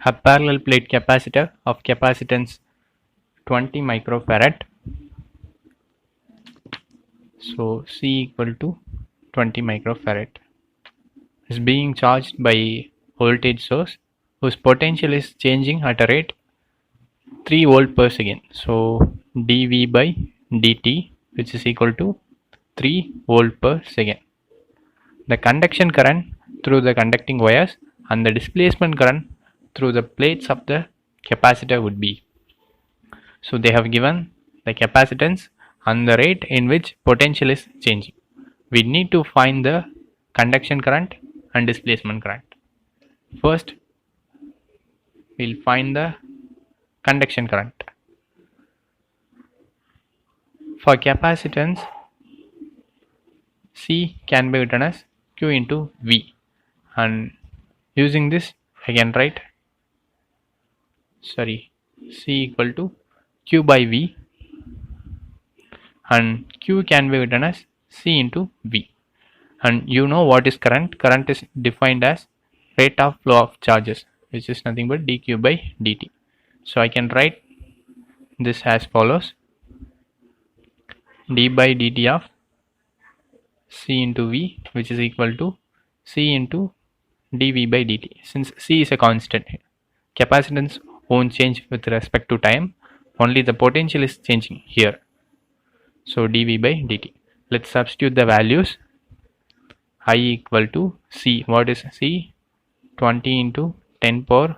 A parallel plate capacitor of capacitance 20 microfarad. So C equal to 20 microfarad is being charged by voltage source whose potential is changing at a rate 3 volt per second. So dV by dt, which is equal to 3 volt per second. The conduction current through the conducting wires and the displacement current through the plates of the capacitor would be. So they have given the capacitance and the rate in which potential is changing. We need to find the conduction current and displacement current. First, we'll find the conduction current. For capacitance, C can be written as Q into V, and using this I can write C equal to Q by V, and Q can be written as C into V. And you know what is current? Current is defined as rate of flow of charges, which is nothing but dq by dt. So I can write this as follows: d by dt of C into V, which is equal to C into dV by dt. Since C is a constant, capacitance won't change with respect to time, only the potential is changing here. So dV by dt. Let's substitute the values. I equal to C. What is C? 20 into 10 power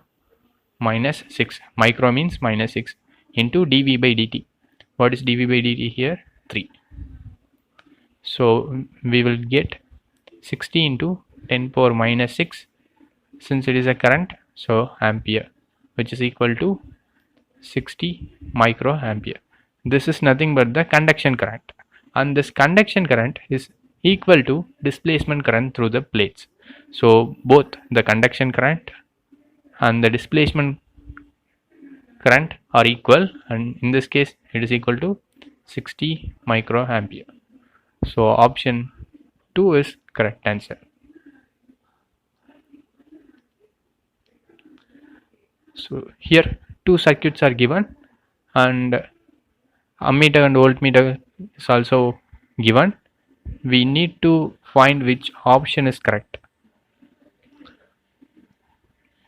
minus 6. Micro means minus 6 into dV by dt. What is dV by dt here? 3. So we will get 60 into 10 power minus 6, since it is a current, so ampere, which is equal to 60 microampere. This is nothing but the conduction current, and this conduction current is equal to displacement current through the plates. So both the conduction current and the displacement current are equal, and in this case it is equal to 60 microampere. So option 2 is correct answer. So here two circuits are given, and ammeter and voltmeter is also given. We need to find which option is correct.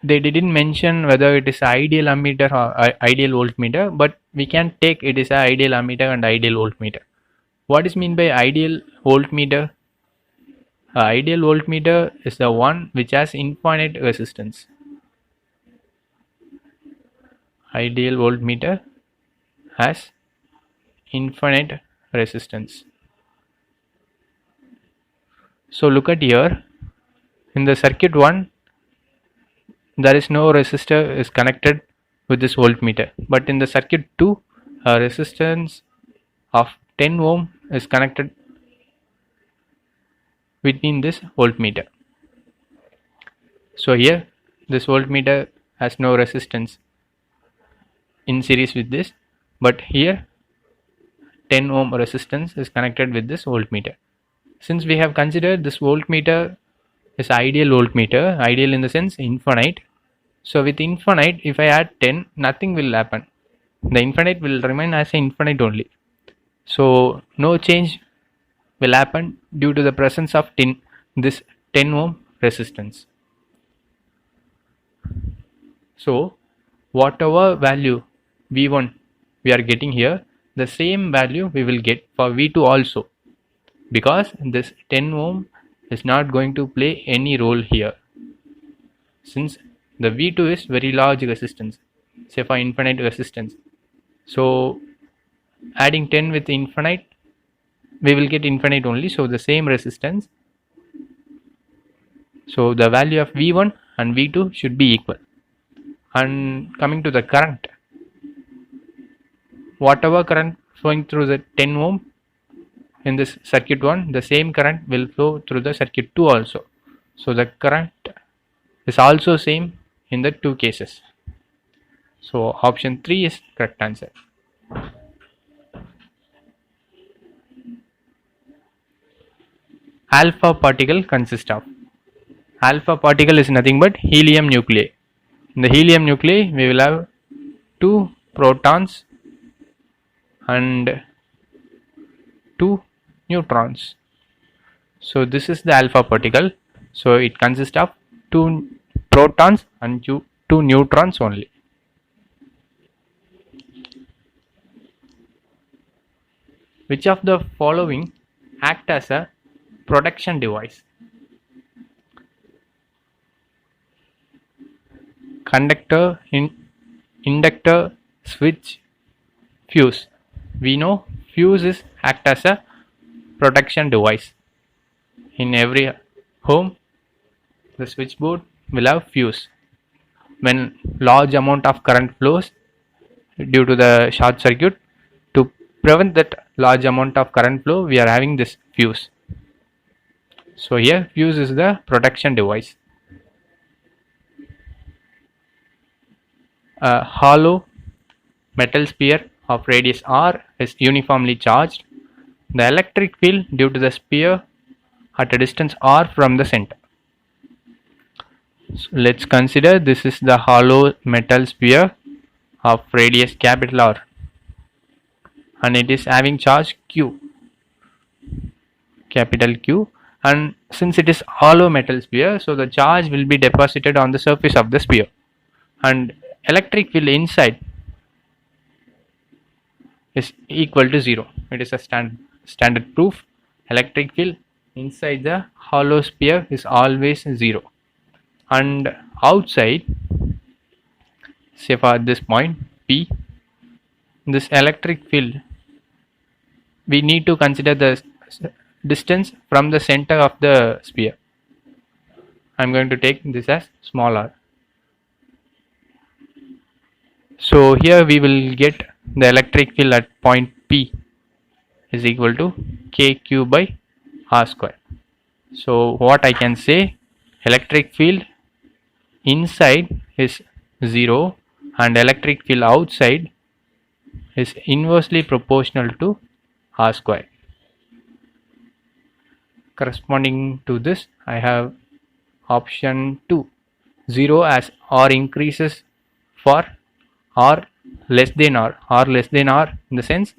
They didn't mention whether it is ideal ammeter or ideal voltmeter, but we can take it is a ideal ammeter and ideal voltmeter. What is mean by ideal voltmeter? Ideal voltmeter is the one which has infinite resistance. Ideal voltmeter has infinite resistance. So look at here, in the circuit 1 there is no resistor is connected with this voltmeter, but in the circuit 2 a resistance of 10 ohm is connected between this voltmeter. So here this voltmeter has no resistance in series with this, but here 10 ohm resistance is connected with this voltmeter. Since we have considered this voltmeter is ideal voltmeter, ideal in the sense infinite, so with infinite if I add 10, nothing will happen. The infinite will remain as infinite only. So no change will happen due to the presence of this 10 ohm resistance. So whatever value V1 we are getting here, the same value we will get for V2 also, because this 10 ohm is not going to play any role here, since the V2 is very large resistance, say for infinite resistance. So adding 10 with infinite, we will get infinite only, so the same resistance. So the value of V1 and V2 should be equal. And coming to the current, whatever current flowing through the 10 ohm in this circuit 1, the same current will flow through the circuit 2 also. So the current is also same in the two cases. So option 3 is correct answer. Alpha particle consists of. Alpha particle is nothing but helium nuclei. In the helium nuclei, we will have 2 protons and 2 neutrons. So this is the alpha particle. So it consists of 2 protons and 2 neutrons only. Which of the following act as a protection device? Conductor, inductor, switch, fuse. We know fuse is act as a protection device. In every home, the switchboard will have fuse. When large amount of current flows due to the short circuit, to prevent that large amount of current flow, we are having this fuse. So here fuse is the protection device. A hollow metal sphere of radius r is uniformly charged. The electric field due to the sphere at a distance r from the center. So let's consider this is the hollow metal sphere of radius capital R, and it is having charge q, capital Q, and since it is hollow metal sphere, so the charge will be deposited on the surface of the sphere, and electric field inside is equal to 0. It is a standard proof. Electric field inside the hollow sphere is always 0, and outside, say for this point P, this electric field, we need to consider the distance from the center of the sphere. I am going to take this as small r. So here we will get the electric field at point P is equal to kq by r square. So what I can say, electric field inside is 0 and electric field outside is inversely proportional to r square. Corresponding to this, I have option 2, 0 as r increases for r less than r in the sense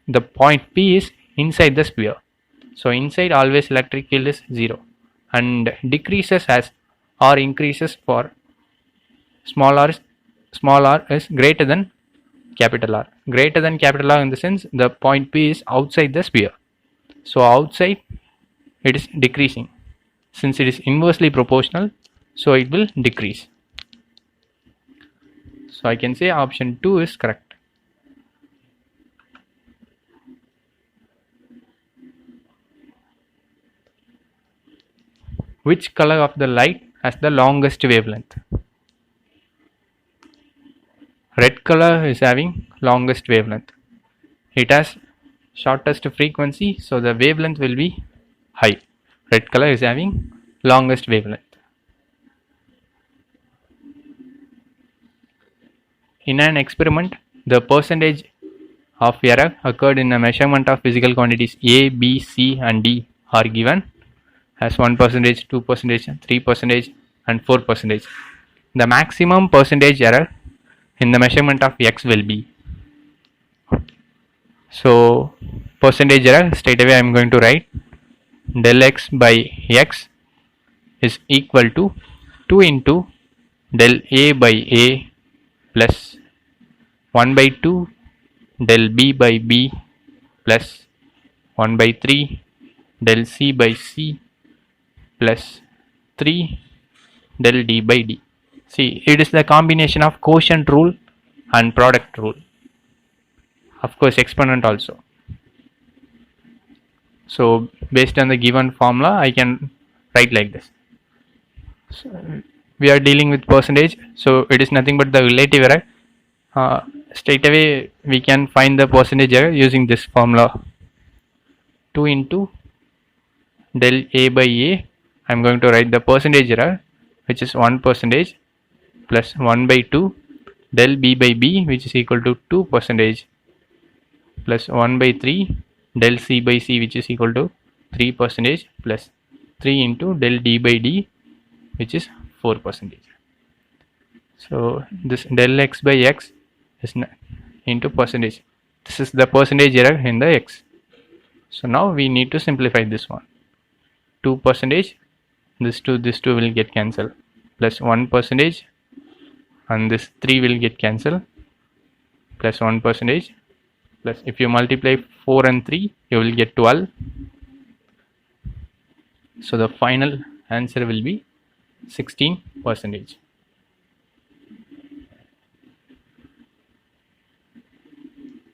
the point P is inside the sphere. So inside always electric field is 0, and decreases as r increases for small r is greater than capital R. Greater than capital R in the sense the point P is outside the sphere. So outside it is decreasing. Since it is inversely proportional, so it will decrease. So I can say option 2 is correct. Which color of the light has the longest wavelength? Red color is having longest wavelength. It has shortest frequency, so the wavelength will be high. Red color is having longest wavelength. In an experiment, the percentage of error occurred in a measurement of physical quantities A, B, C and D are given as 1%, 2%, 3% and 4%. The maximum percentage error in the measurement of X will be. So percentage error, straight away I am going to write del X by X is equal to 2 into del A by A plus 1 by 2 del B by B plus 1 by 3 del C by C plus 3 del D by D. See, it is the combination of quotient rule and product rule. Of course, exponent also. So based on the given formula, I can write like this. So we are dealing with percentage, so it is nothing but the relative error. Straight away we can find the percentage error using this formula. 2 into del A by A, I am going to write the percentage error, which is 1%, plus 1 by 2 del B by B, which is equal to 2%, plus 1 by 3 del C by C, which is equal to 3%, plus 3 into del D by D, which is 4%. So this del x by x is into percentage. This is the percentage error in the x. So now we need to simplify this one. 2 percentage, this 2 will get cancelled, plus 1 percentage, and this 3 will get cancelled, plus 1 percentage, plus if you multiply 4 and 3 you will get 12. So the final answer will be 16 percentage.